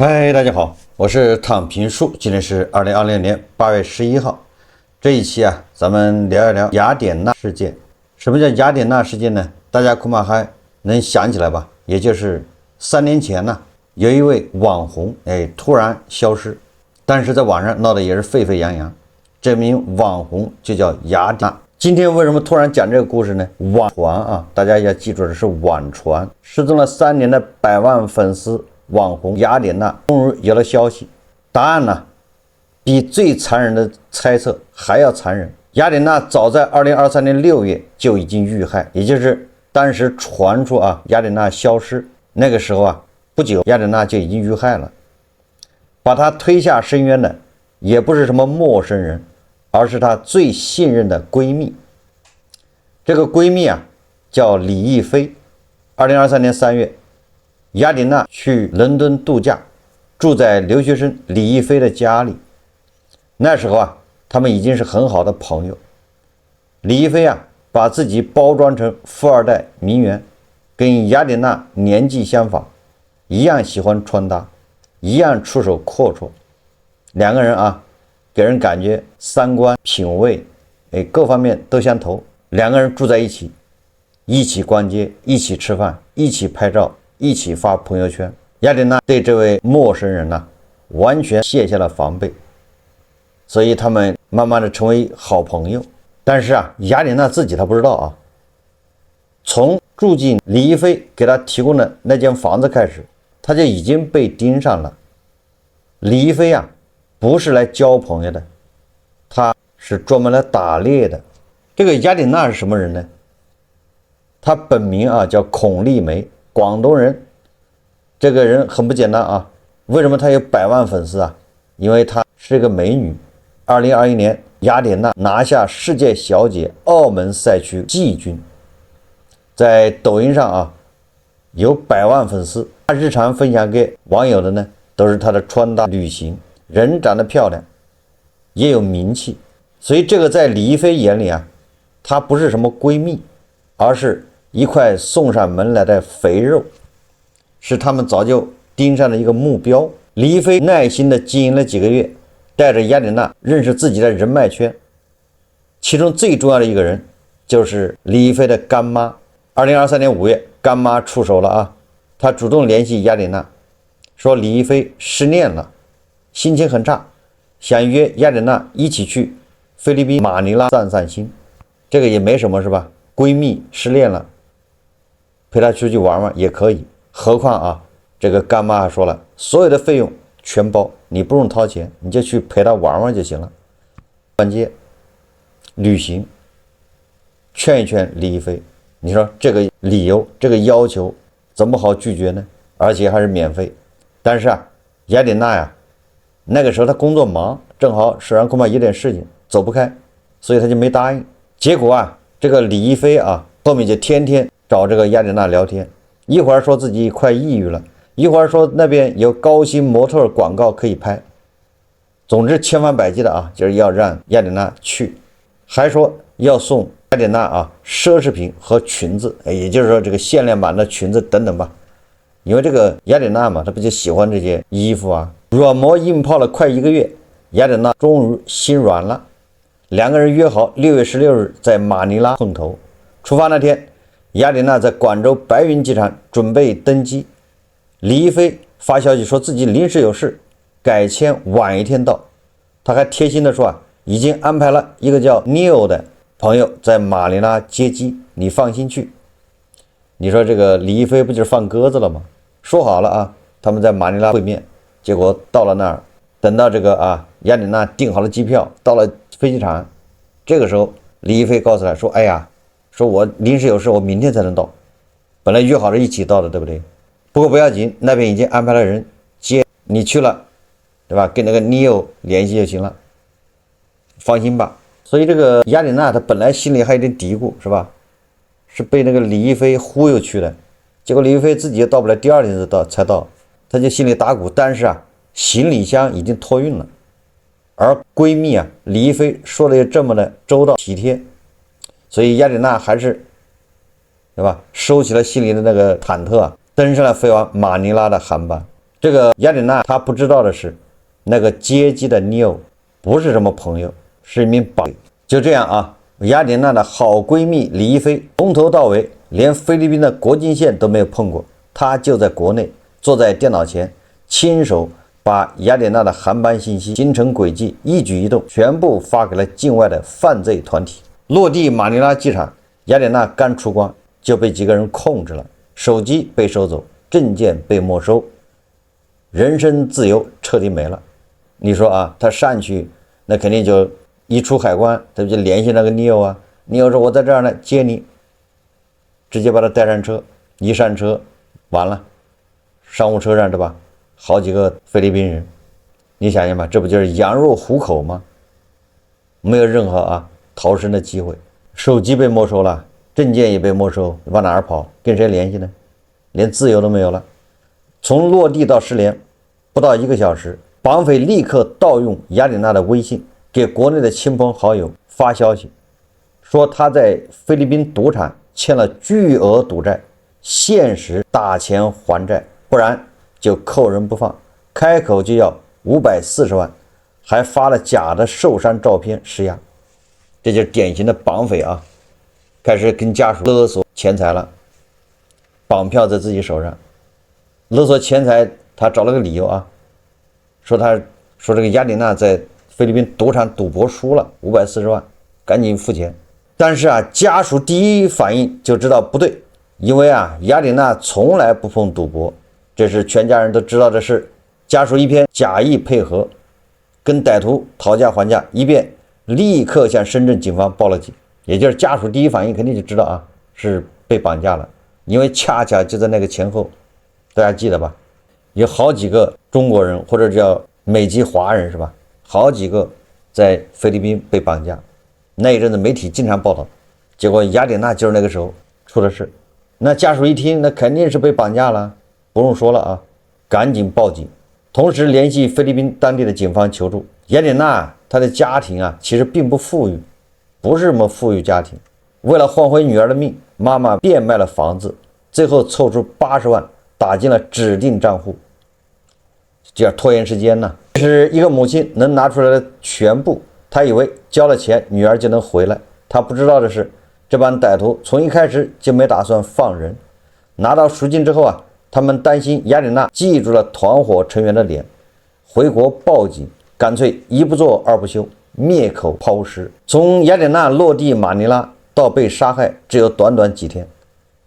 嗨，大家好，我是躺平树，今天是2020年8月11号。这一期啊，咱们聊一聊雅典娜事件。什么叫雅典娜事件呢？大家恐怕还能想起来吧？也就是3年前呢，有一位网红突然消失，但是在网上闹得也是沸沸扬扬。这名网红就叫雅典娜。今天为什么突然讲这个故事呢？网传啊，大家要记住的是网传，失踪了3年的100万粉丝网红雅典娜终于有了消息。答案呢，比最残忍的猜测还要残忍。雅典娜早在2023年6月就已经遇害，也就是当时传出雅典娜消失那个时候不久雅典娜就已经遇害了。把她推下深渊的也不是什么陌生人，而是她最信任的闺蜜。这个闺蜜叫李亦菲。2023年3月，雅典娜去伦敦度假，住在留学生李亦菲的家里。那时候他们已经是很好的朋友。李亦菲把自己包装成富二代名媛，跟雅典娜年纪相仿，一样喜欢穿搭，一样出手阔绰。两个人给人感觉三观品味各方面都相投。两个人住在一起，一起逛街，一起吃饭，一起拍照，一起发朋友圈。雅典娜对这位陌生人完全卸下了防备，所以他们慢慢的成为好朋友。但是雅典娜自己她不知道从住进李亦菲给她提供的那间房子开始，她就已经被盯上了。李亦菲不是来交朋友的，她是专门来打猎的。这个雅典娜是什么人呢？她本名叫孔丽梅，广东人。这个人很不简单为什么她有100万粉丝因为她是个美女。2021年雅典娜拿下世界小姐澳门赛区季军，在抖音上有100万粉丝。她日常分享给网友的呢，都是她的穿搭、旅行，人长得漂亮，也有名气。所以这个在李亦菲眼里她不是什么闺蜜，而是一块送上门来的肥肉，是他们早就盯上的一个目标。李亦菲耐心的经营了几个月，带着雅典娜认识自己的人脉圈，其中最重要的一个人就是李亦菲的干妈。2023年5月，干妈出手了她主动联系雅典娜，说李亦菲失恋了，心情很差，想约雅典娜一起去菲律宾马尼拉散散心。这个也没什么是吧？闺蜜失恋了，陪她出去玩玩也可以。何况这个干妈还说了，所有的费用全包，你不用掏钱，你就去陪她玩玩就行了。逛街、旅行，劝一劝李亦菲。你说这个理由，这个要求怎么好拒绝呢？而且还是免费。但是雅典娜那个时候她工作忙，正好手上恐怕有点事情，走不开，所以她就没答应。结果这个李亦菲后面就天天找这个雅典娜聊天，一会儿说自己快抑郁了，一会儿说那边有高薪模特广告可以拍，总之千方百计的就是要让雅典娜去，还说要送雅典娜奢侈品和裙子，也就是说这个限量版的裙子等等吧。因为这个雅典娜嘛，她不就喜欢这些衣服软磨硬泡了快1个月，雅典娜终于心软了。两个人约好6月16日在马尼拉碰头。出发那天，雅典娜在广州白云机场准备登机，李亦菲发消息说自己临时有事，改签晚一天到。她还贴心的说已经安排了一个叫 Neil 的朋友在马尼拉接机，你放心去。你说这个李亦菲不就是放鸽子了吗？说好了他们在马尼拉会面，结果到了那儿，等到这个雅典娜订好了机票，到了飞机场，这个时候李亦菲告诉他说说我临时有事，我明天才能到。本来约好了一起到的，对不对？不过不要紧，那边已经安排了人接你去了，对吧？跟那个 Neo 联系就行了，放心吧。所以这个雅典娜她本来心里还有点嘀咕，是吧？是被那个李亦菲忽悠去的，结果李亦菲自己也到不了，第2天才到，她就心里打鼓。但是行李箱已经托运了，而闺蜜李亦菲说的也这么的周到体贴，所以雅典娜还是，对吧，收起了心里的那个忐忑登上了飞往马尼拉的航班。这个雅典娜她不知道的是，那个接机的尼欧不是什么朋友，是一名绑匪。就这样啊，雅典娜的好闺蜜李一菲从头到尾连菲律宾的国境线都没有碰过，她就在国内坐在电脑前，亲手把雅典娜的航班信息、行程轨迹、一举一动全部发给了境外的犯罪团体。落地马尼拉机场，雅典娜刚出关就被几个人控制了，手机被收走，证件被没收，人身自由彻底没了。你说啊，他上去那肯定就一出海关，他就联系那个尼欧啊，尼欧说我在这儿呢，接你，直接把他带上车，一上车完了，商务车上对吧？好几个菲律宾人，你想想吧，这不就是羊入虎口吗？没有任何逃生的机会，手机被没收了，证件也被没收，往哪儿跑？跟谁联系呢？连自由都没有了。从落地到失联不到1个小时，绑匪立刻盗用雅典娜的微信，给国内的亲朋好友发消息，说他在菲律宾赌场欠了巨额赌债，限时打钱还债，不然就扣人不放，开口就要540万，还发了假的受伤照片施压。这就是典型的绑匪啊，开始跟家属勒索钱财了，绑票在自己手上，勒索钱财。他找了个理由啊，说这个雅典娜在菲律宾赌场赌博输了540万，赶紧付钱。但是家属第一反应就知道不对，因为雅典娜从来不碰赌博，这是全家人都知道的事。家属一边假意配合，跟歹徒讨价还价，一边立刻向深圳警方报了警。也就是家属第一反应肯定就知道是被绑架了，因为恰恰就在那个前后，大家记得吧？有好几个中国人或者叫美籍华人是吧？好几个在菲律宾被绑架，那一阵子媒体经常报道。结果雅典娜就是那个时候出了事，那家属一听，那肯定是被绑架了，不用说了赶紧报警，同时联系菲律宾当地的警方求助。雅典娜她的家庭其实并不富裕，不是什么富裕家庭，为了换回女儿的命，妈妈变卖了房子，最后凑出80万打进了指定账户，这样拖延时间呢。这是一个母亲能拿出来的全部，她以为交了钱女儿就能回来，她不知道的是，这帮歹徒从一开始就没打算放人。拿到赎金之后他们担心雅典娜记住了团伙成员的脸，回国报警，干脆一不做二不休，灭口抛尸。从雅典娜落地马尼拉到被杀害只有短短几天，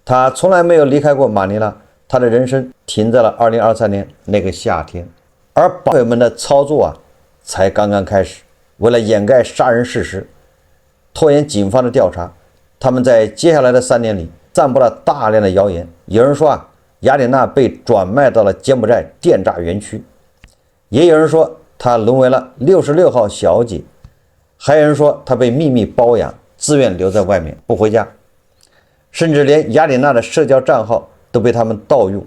她从来没有离开过马尼拉，她的人生停在了2023年那个夏天。而绑匪们的操作才刚刚开始。为了掩盖杀人事实，拖延警方的调查，他们在接下来的3年里散布了大量的谣言。有人说雅典娜被转卖到了柬埔寨电诈园区，也有人说她沦为了66号小姐，还有人说她被秘密包养，自愿留在外面不回家，甚至连雅典娜的社交账号都被他们盗用，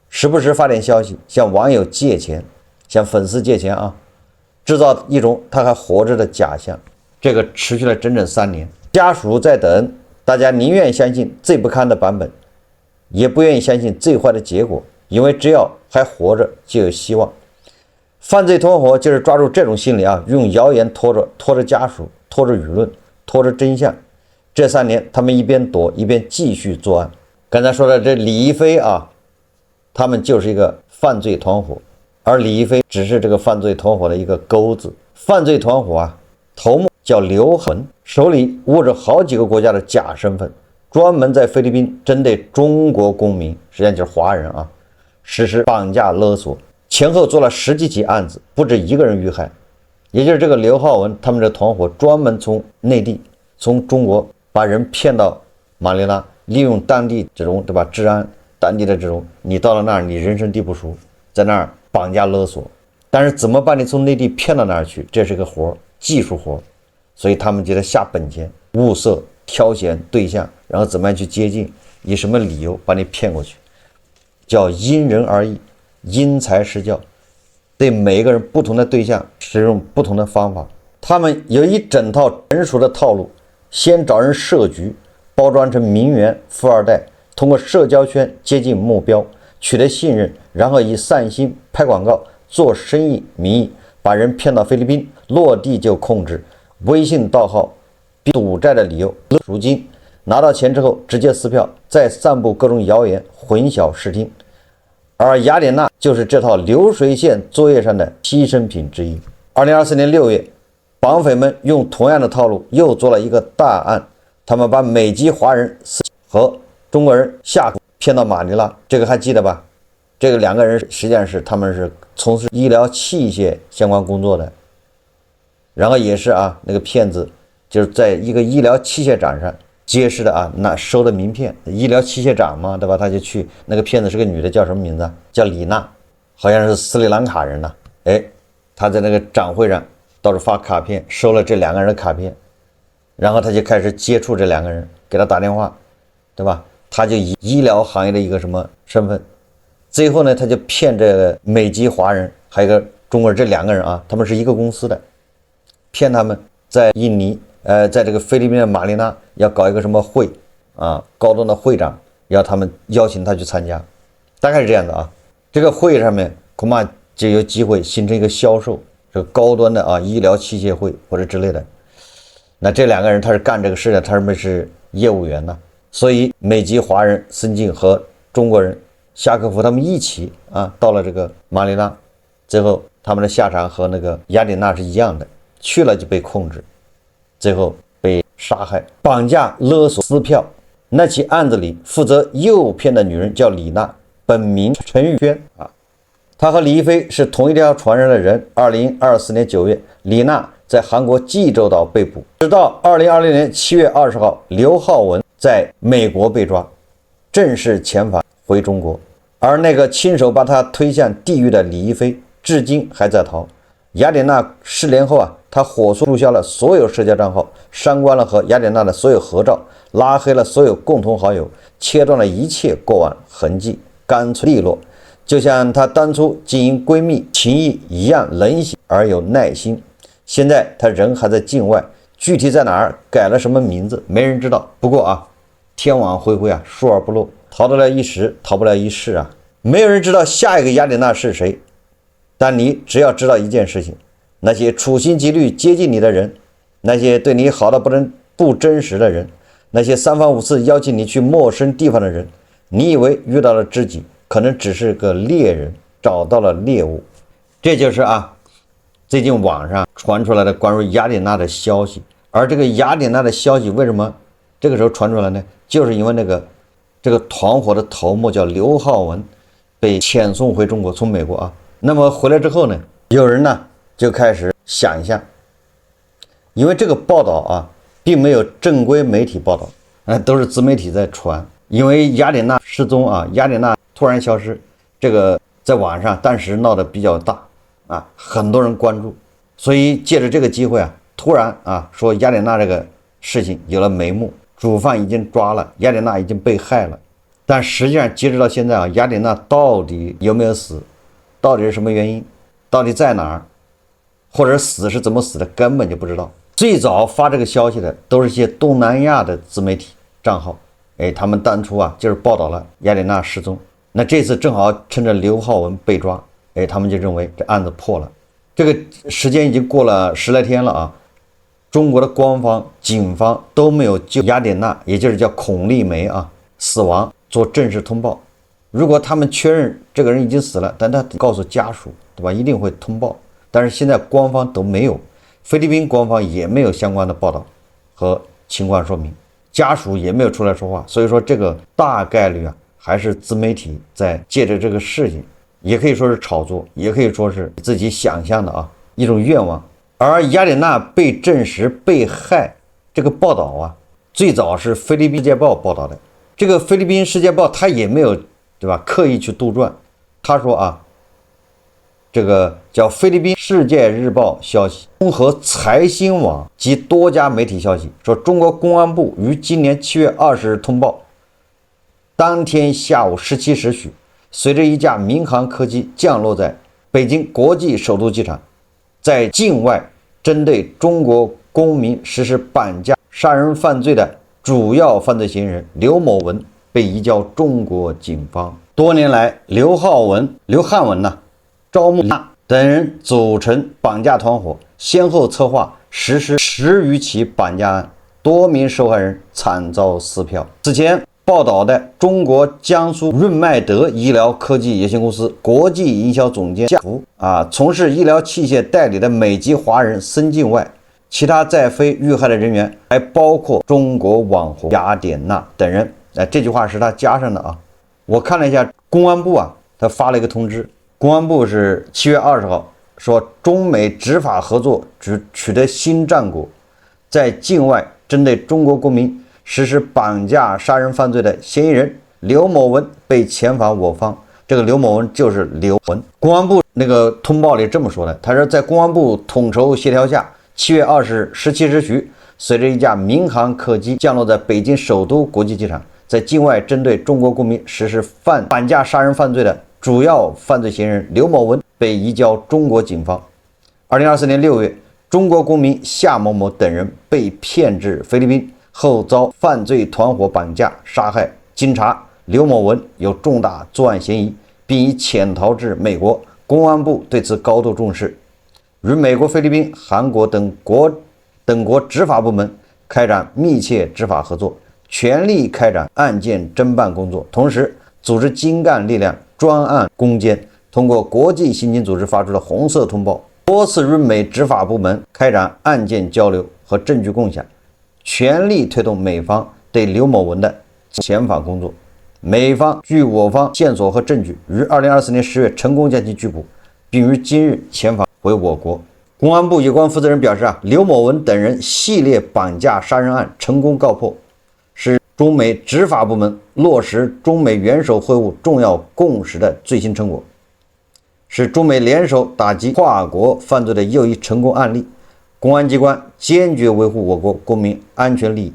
时不时发点消息，向网友借钱，向粉丝借钱制造一种他还活着的假象。这个持续了整整3年，家属在等，大家宁愿相信最不堪的版本，也不愿意相信最坏的结果，因为只要还活着就有希望。犯罪团伙就是抓住这种心理用谣言拖着家属，拖着舆论，拖着真相。这3年他们一边躲一边继续作案。刚才说的这李一菲他们就是一个犯罪团伙，而李一菲只是这个犯罪团伙的一个钩子。犯罪团伙头目叫刘恒，手里握着好几个国家的假身份，专门在菲律宾针对中国公民，实际上就是华人实施绑架勒索，前后做了10几起案子，不止1个人遇害。也就是这个刘浩文他们这团伙专门从内地从中国把人骗到马尼拉，利用当地这种对吧治安，当地的这种你到了那儿你人生地不熟，在那儿绑架勒索。但是怎么把你从内地骗到那儿去，这是个活，技术活，所以他们觉得下本钱，物色挑选对象，然后怎么样去接近，以什么理由把你骗过去，叫因人而异，因材施教，对每一个人不同的对象使用不同的方法。他们有一整套成熟的套路，先找人设局，包装成名媛富二代，通过社交圈接近目标，取得信任，然后以散心、拍广告、做生意名义把人骗到菲律宾，落地就控制，微信盗号，并赌债的理由勒赎金，拿到钱之后直接撕票，再散布各种谣言，混淆视听。而雅典娜就是这套流水线作业上的牺牲品之一。2024年6月，绑匪们用同样的套路又做了一个大案，他们把美籍华人和中国人夏骗到马尼拉，这个还记得吧？这个两个人实际上他们是从事医疗器械相关工作的，然后也是那个骗子就是在一个医疗器械展上揭示的那收的名片，医疗器械展嘛，对吧？他就去，那个骗子是个女的，叫什么名字？叫李娜，好像是斯里兰卡人呢。他在那个展会上到处发卡片，收了这两个人的卡片，然后他就开始接触这两个人，给他打电话，对吧？他就以医疗行业的一个什么身份，最后呢，他就骗这个美籍华人还有一个中国人，这两个人他们是一个公司的，骗他们在印尼在这个菲律宾的马尼拉要搞一个什么会高端的会长要他们邀请他去参加，大概是这样的这个会上面恐怕就有机会形成一个销售这个高端的医疗器械会或者之类的。那这两个人他是干这个事的，他们是业务员呢，所以美籍华人孙静和中国人夏克夫他们一起到了这个马尼拉，最后他们的下场和那个雅典娜是一样的，去了就被控制，最后被杀害、绑架、勒索、撕票。那起案子里负责诱骗的女人叫李娜，本名陈玉轩她和李一飞是同一条船上的人。2024年9月，李娜在韩国济州岛被捕，直到2020年7月20号，刘浩文在美国被抓，正式遣返回中国。而那个亲手把他推向地狱的李一飞，至今还在逃。雅典娜失联后他火速注销了所有社交账号，删关了和雅典娜的所有合照，拉黑了所有共同好友，切断了一切过往痕迹，干脆利落，就像她当初经营闺蜜情谊一样冷血而有耐心。现在她人还在境外，具体在哪儿，改了什么名字，没人知道。不过天网恢恢疏而不漏，逃得了一时，逃不了一世没有人知道下一个雅典娜是谁，但你只要知道一件事情，那些处心积虑接近你的人，那些对你好的不真实的人，那些三番五次邀请你去陌生地方的人，你以为遇到了知己，可能只是个猎人找到了猎物。这就是最近网上传出来的关于雅典娜的消息。而这个雅典娜的消息为什么这个时候传出来呢？就是因为这个团伙的头目叫刘浩文被遣送回中国，从美国那么回来之后呢，有人呢就开始想象，因为这个报道并没有正规媒体报道都是自媒体在传。因为雅典娜失踪雅典娜突然消失，这个在网上当时闹得比较大很多人关注，所以借着这个机会突然说雅典娜这个事情有了眉目，主犯已经抓了，雅典娜已经被害了。但实际上截止到现在雅典娜到底有没有死，到底是什么原因，到底在哪儿，或者死是怎么死的，根本就不知道。最早发这个消息的都是一些东南亚的自媒体账号，他们当初就是报道了雅典娜失踪。那这次正好趁着刘浩文被抓，他们就认为这案子破了。这个时间已经过了10来天了中国的官方警方都没有就雅典娜，也就是叫孔丽梅死亡做正式通报。如果他们确认这个人已经死了，但他告诉家属，对吧，一定会通报。但是现在官方都没有，菲律宾官方也没有相关的报道和情况说明，家属也没有出来说话。所以说这个大概率还是自媒体在借着这个事情，也可以说是炒作，也可以说是自己想象的一种愿望。而雅典娜被证实被害这个报道最早是菲律宾世界报报道的。这个菲律宾世界报他也没有，对吧，刻意去杜撰。他说这个叫菲律宾世界日报消息，综合财新网及多家媒体消息说，中国公安部于今年7月20日通报，当天下午17时许，随着一架民航客机降落在北京国际首都机场，在境外针对中国公民实施绑架、杀人犯罪的主要犯罪嫌疑人刘某文被移交中国警方。多年来，刘汉文招募等人组成绑架团伙，先后策划实施10余起绑架案，多名受害人惨遭撕票。此前报道的中国江苏润迈德医疗科技有限公司国际营销总监夏福从事医疗器械代理的美籍华人森静外，其他在非遇害的人员还包括中国网红雅典娜等人。这句话是他加上的啊。我看了一下公安部他发了一个通知，公安部是7月20号说，中美执法合作取得新战果，在境外针对中国公民实施绑架杀人犯罪的嫌疑人刘某文被遣返我方。这个刘某文就是刘文。公安部那个通报里这么说的，他说在公安部统筹协调下，7月20日17时许，随着一架民航客机降落在北京首都国际机场，在境外针对中国公民实施绑架杀人犯罪的主要犯罪嫌疑人刘某文被移交中国警方。2024年6月，中国公民夏某某等人被骗至菲律宾后遭犯罪团伙绑架杀害，经查，刘某文有重大作案嫌疑，并已潜逃至美国。公安部对此高度重视，与美国、菲律宾、韩国等国执法部门开展密切执法合作，全力开展案件侦办工作，同时组织精干力量专案攻坚，通过国际刑警组织发出的红色通报，多次与美执法部门开展案件交流和证据共享，全力推动美方对刘某文的遣返工作。美方据我方线索和证据，于2024年10月成功将其拘捕，并于今日遣返回我国。公安部有关负责人表示刘某文等人系列绑架杀人案成功告破，是中美执法部门落实中美元首会晤重要共识的最新成果，是中美联手打击跨国犯罪的又一成功案例。公安机关坚决维护我国公民安全利益，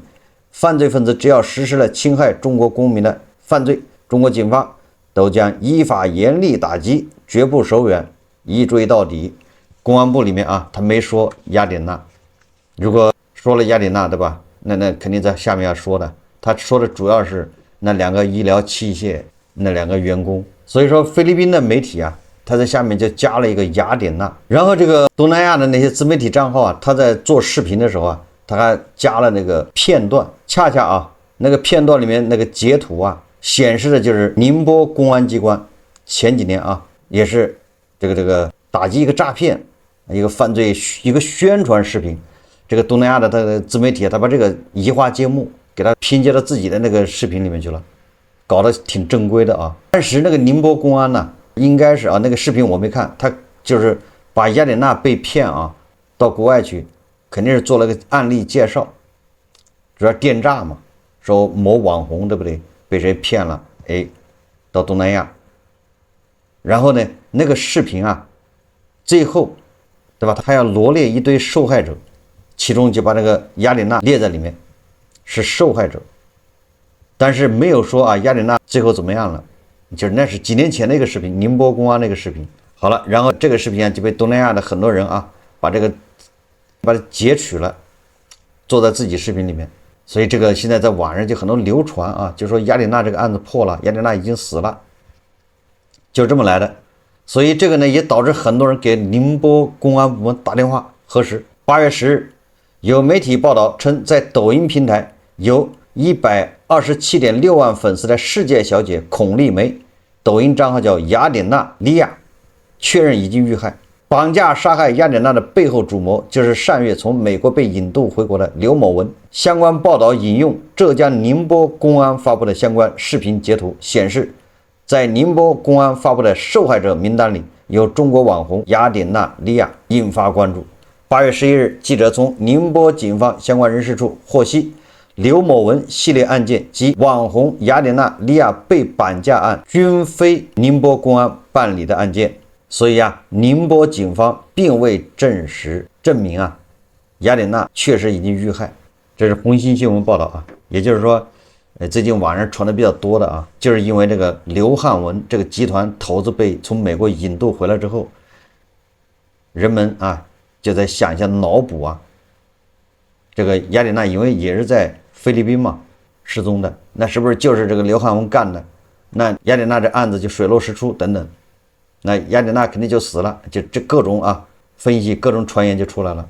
犯罪分子只要实施了侵害中国公民的犯罪，中国警方都将依法严厉打击，绝不手软，一追到底。公安部里面他没说雅典娜，如果说了雅典娜，对吧？那肯定在下面要说的，他说的主要是那2个医疗器械那2个员工。所以说菲律宾的媒体他在下面就加了一个雅典娜，然后这个东南亚的那些自媒体账号他在做视频的时候他还加了那个片段，恰恰那个片段里面那个截图显示的就是宁波公安机关前几年也是这个打击一个诈骗一个犯罪一个宣传视频，这个东南亚的他的自媒体他把这个移花接木给他拼接到自己的那个视频里面去了，搞得挺正规的但是那个宁波公安呢，应该是那个视频我没看，他就是把雅典娜被骗到国外去，肯定是做了个案例介绍，主要电诈嘛，说某网红对不对，被谁骗了到东南亚，然后呢那个视频最后对吧，他还要罗列一堆受害者，其中就把那个雅典娜列在里面是受害者，但是没有说雅典娜最后怎么样了，就是那是几年前的一个视频，宁波公安那个视频。好了，然后这个视频就被东南亚的很多人把它截取了，做在自己视频里面，所以这个现在在网上就很多流传就说雅典娜这个案子破了，雅典娜已经死了，就这么来的。所以这个呢也导致很多人给宁波公安部门打电话核实。8月10日，有媒体报道称，在抖音平台有127.6万粉丝的世界小姐孔丽梅，抖音账号叫雅典娜莉亚，确认已经遇害。绑架杀害雅典娜的背后主谋就是上月从美国被引渡回国的刘某文。相关报道引用浙江宁波公安发布的相关视频截图显示，在宁波公安发布的受害者名单里有中国网红雅典娜莉亚，引发关注。8月11日，记者从宁波警方相关人事处获悉，刘某文系列案件及网红雅典娜莉亚被绑架案均非宁波公安办理的案件，所以宁波警方并未证明雅典娜确实已经遇害。这是红星新闻报道也就是说最近网上传的比较多的就是因为这个刘汉文这个集团头子被从美国引渡回来之后，人们就在想一下脑补这个雅典娜因为也是在菲律宾嘛失踪的，那是不是就是这个刘汉文干的？那雅典娜这案子就水落石出等等，那雅典娜肯定就死了，就这各种分析，各种传言就出来了。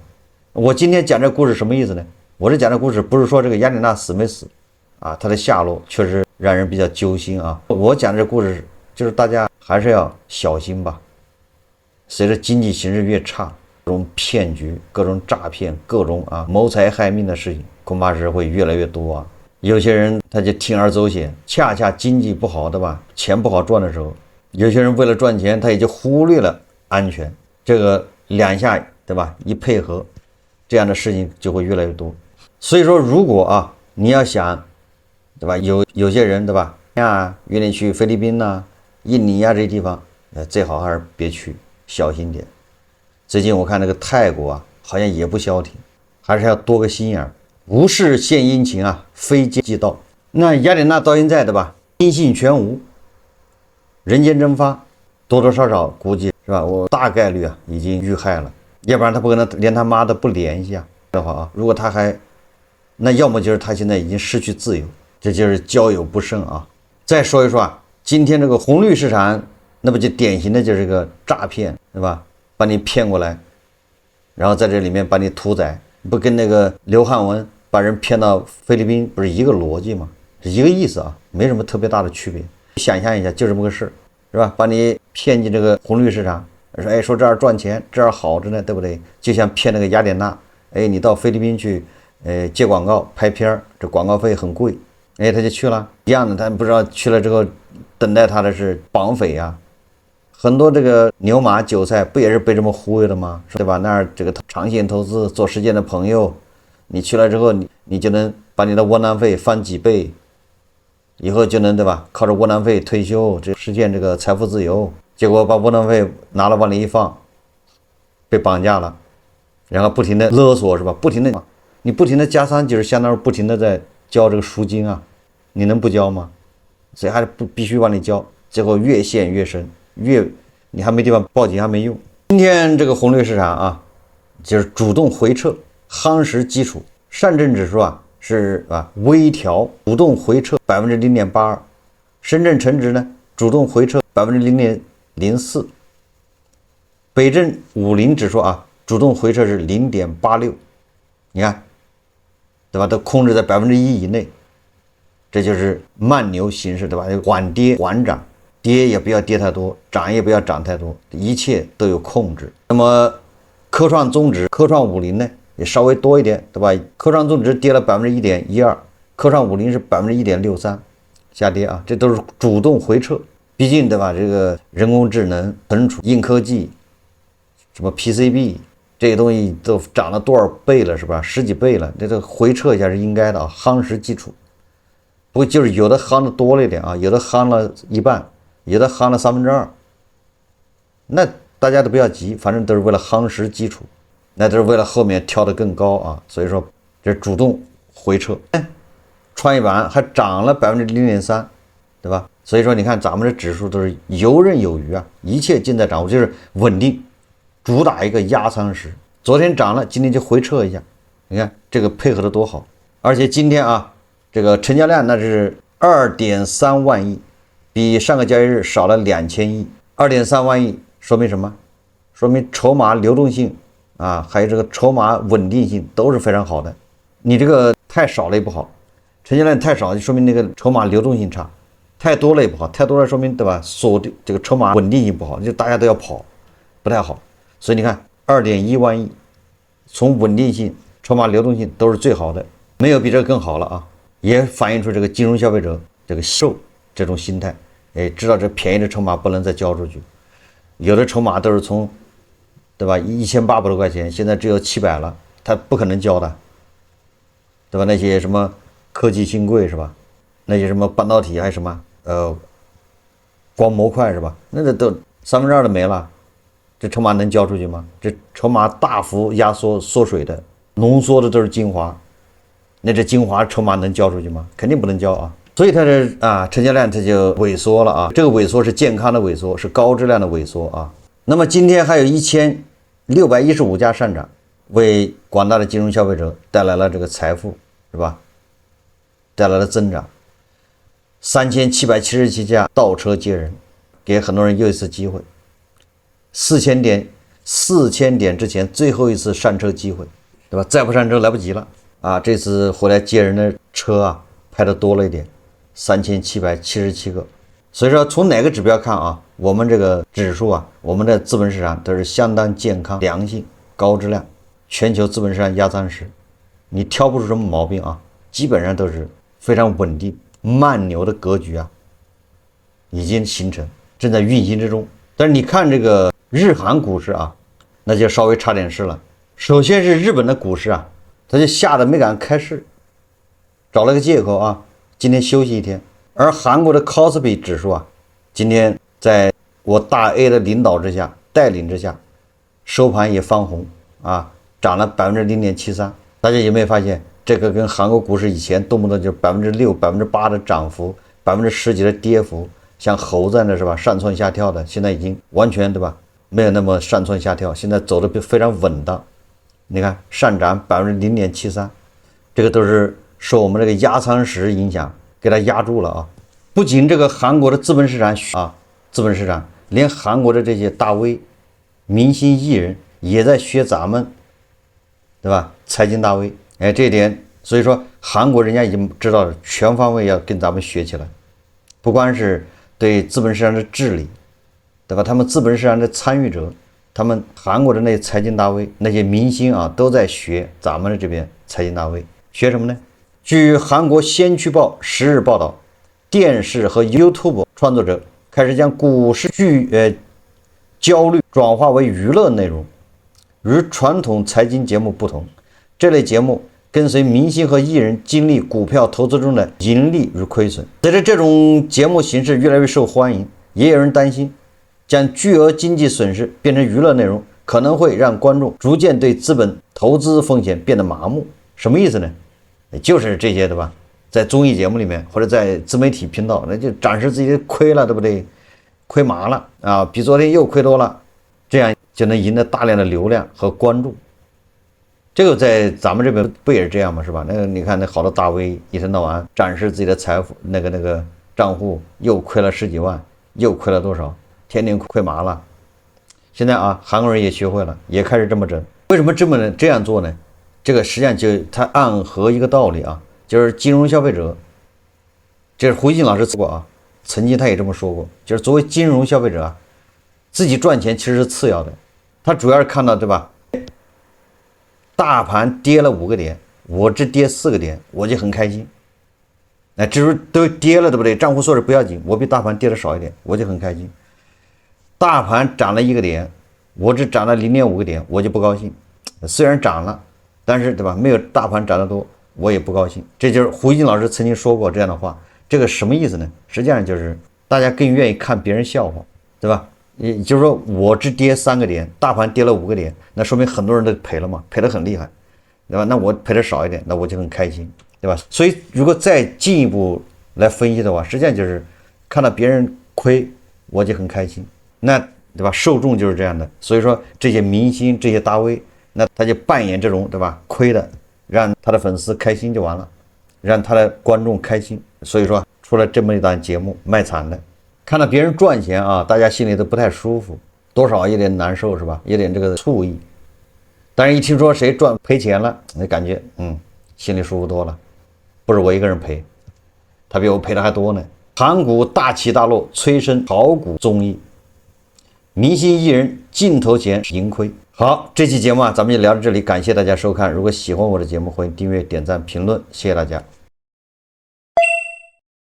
我今天讲这故事什么意思呢？我这讲这故事不是说这个雅典娜死没死她的下落确实让人比较揪心我讲这故事就是大家还是要小心吧。随着经济形势越差，各种骗局、各种诈骗、各种谋财害命的事情，恐怕是会越来越多有些人他就铤而走险，恰恰经济不好钱不好赚的时候，有些人为了赚钱，他也就忽略了安全。这个两下对吧？一配合，这样的事情就会越来越多。所以说，如果你要想对吧，有些人对吧愿意去菲律宾印尼这些地方，最好还是别去，小心点。最近我看那个泰国好像也不消停，还是要多个心眼儿。无事献殷勤非奸即盗。那雅典娜到现在对吧，音信全无，人间蒸发，多多少少估计是吧，我大概率已经遇害了，要不然他不可能连他妈的不联系的话如果他还，那要么就是他现在已经失去自由，这就是交友不慎再说一说今天这个红绿市场，那不就典型的就是个诈骗对吧？把你骗过来，然后在这里面把你屠宰，不跟那个刘汉文把人骗到菲律宾不是一个逻辑吗？是一个意思没什么特别大的区别。想象一下，就这么个事是吧？把你骗进这个红绿市场，说这儿赚钱，这儿好着呢，对不对？就像骗那个雅典娜，你到菲律宾去，接广告拍片，这广告费很贵，他就去了。一样的，他不知道去了之后，等待他的是绑匪很多这个牛马韭菜不也是被这么忽悠的吗？对吧？那儿这个长线投资做实践的朋友，你去了之后，你就能把你的窝囊费翻几倍，以后就能对吧？靠着窝囊费退休，实现这个财富自由。结果把窝囊费拿了往里一放，被绑架了，然后不停的勒索是吧？你不停的加餐，就是相当于不停的在交这个赎金你能不交吗？所以还是必须往里交，结果越陷越深。你还没地方报警还没用。今天这个红绿市场就是主动回撤，夯实基础。上证指数是微调，主动回撤 0.82%， 深圳成指呢主动回撤 0.04%， 北证50指数主动回撤是 0.86%， 你看对吧？都控制在1%以内，这就是慢牛形势对吧？缓跌缓涨，跌也不要跌太多，涨也不要涨太多，一切都有控制。那么科创综指、科创50呢也稍微多一点对吧？科创综指跌了 1.12%， 科创50是 1.63%下跌这都是主动回撤。毕竟对吧，这个人工智能、存储、硬科技，什么 PCB 这些东西都涨了多少倍了是吧？十几倍了，这回撤一下是应该的夯实基础。不过就是有的夯的多了一点有的夯了一半，有的夯了2/3，那大家都不要急，反正都是为了夯实基础，那都是为了后面跳得更高所以说这主动回撤。创业板还涨了 0.3%， 对吧？所以说你看咱们的指数都是游刃有余一切尽在掌握，就是稳定，主打一个压舱石。昨天涨了，今天就回撤一下，你看这个配合的多好。而且今天这个成交量那是 2.3万亿，比上个交易日少了2000亿。2.3万亿说明什么？说明筹码流动性还有这个筹码稳定性都是非常好的。你这个太少了也不好，成交量太少就说明那个筹码流动性差，太多了也不好，太多了说明对吧？锁定这个筹码稳定性不好，就大家都要跑，不太好。所以你看 2.1万亿，从稳定性、筹码流动性都是最好的，没有比这个更好了也反映出这个金融消费者这个受这种心态，知道这便宜的筹码不能再交出去。有的筹码都是从对吧1800多块钱，现在只有700了，他不可能交的，对吧？那些什么科技新贵是吧？那些什么半导体还是什么光模块是吧？那都2/3的没了，这筹码能交出去吗？这筹码大幅压缩缩水的，浓缩的都是精华，那这精华筹码能交出去吗？肯定不能交所以它的成交量它就萎缩了这个萎缩是健康的萎缩，是高质量的萎缩那么今天还有1615家上涨，为广大的金融消费者带来了这个财富是吧？带来了增长。3777架倒车接人，给很多人又一次机会。4000点之前最后一次上车机会，对吧？再不上车来不及了啊！这次回来接人的车啊，拍的多了一点，3777个。所以说，从哪个指标看啊，我们这个指数啊，我们的资本市场都是相当健康、良性、高质量。全球资本市场压舱石，你挑不出什么毛病啊，基本上都是非常稳定。慢牛的格局啊，已经形成，正在运行之中。但是你看这个日韩股市啊，那就稍微差点事了。首先是日本的股市啊，他就吓得没敢开市，找了个借口啊，今天休息一天。而韩国的 Kospi 指数啊，今天在我大 A 的领导之下、带领之下，收盘也翻红啊，涨了 0.73%。大家有没有发现，这个跟韩国股市以前动不动就6%、8%的涨幅，10%几的跌幅，像猴子的是吧，上蹿下跳的，现在已经完全对吧，没有那么上蹿下跳，现在走的非常稳当。你看上涨 0.73%， 这个都是受我们这个压舱石影响，给它压住了啊。不仅这个韩国的资本市场啊，资本市场连韩国的这些大 V、明星艺人也在学咱们，对吧？财经大 V， 哎，这一点，所以说韩国人家已经知道了，全方位要跟咱们学起来，不光是对资本市场的治理，对吧？他们资本市场的参与者，他们韩国的那些财经大 V、那些明星啊，都在学咱们的这边财经大 V， 学什么呢？据韩国先驱报10日报道，电视和 YouTube 创作者开始将股市焦虑转化为娱乐内容。与传统财经节目不同，这类节目跟随明星和艺人经历股票投资中的盈利与亏损。随着这种节目形式越来越受欢迎，也有人担心将巨额经济损失变成娱乐内容，可能会让观众逐渐对资本投资风险变得麻木。什么意思呢？就是这些，对吧？在综艺节目里面或者在自媒体频道，那就展示自己的亏了，对不对？亏麻了啊，比昨天又亏多了，这样就能赢得大量的流量和关注。这个在咱们这边不也是这样吗？是吧？那个你看那好多大 V 一天到晚展示自己的财富，那个账户又亏了10几万，又亏了多少，天天亏麻了。现在啊，韩国人也学会了，也开始这么整。为什么这样做呢？这个实际上就它暗合一个道理啊，就是金融消费者，这是胡锡进老师说过啊，曾经他也这么说过，就是作为金融消费者啊，自己赚钱其实是次要的，他主要是看到，对吧？大盘跌了5个点，我只跌4个点，我就很开心。那只是都跌了，对不对？账户缩水不要紧，我比大盘跌的少一点，我就很开心。大盘涨了1个点，我只涨了0.5个点，我就不高兴。虽然涨了，但是对吧？没有大盘涨得多，我也不高兴。这就是胡锡进老师曾经说过这样的话。这个什么意思呢？实际上就是大家更愿意看别人笑话，对吧？也就是说，我只跌3个点，大盘跌了5个点，那说明很多人都赔了嘛，赔得很厉害，对吧？那我赔的少一点，那我就很开心，对吧？所以如果再进一步来分析的话，实际上就是看到别人亏，我就很开心，那对吧？受众就是这样的，所以说这些明星、这些大 V，那他就扮演这种，对吧？亏的，让他的粉丝开心就完了，让他的观众开心，所以说出了这么一档节目，卖惨的。看到别人赚钱啊，大家心里都不太舒服，多少有点难受，是吧？有点这个醋意。但是一听说谁赔钱了，那感觉心里舒服多了，不是我一个人赔，他比我赔的还多呢。韩股大起大落，催生炒股综艺，明星艺人镜头前盈亏。好，这期节目啊，咱们就聊到这里，感谢大家收看。如果喜欢我的节目，欢迎订阅、点赞、评论，谢谢大家。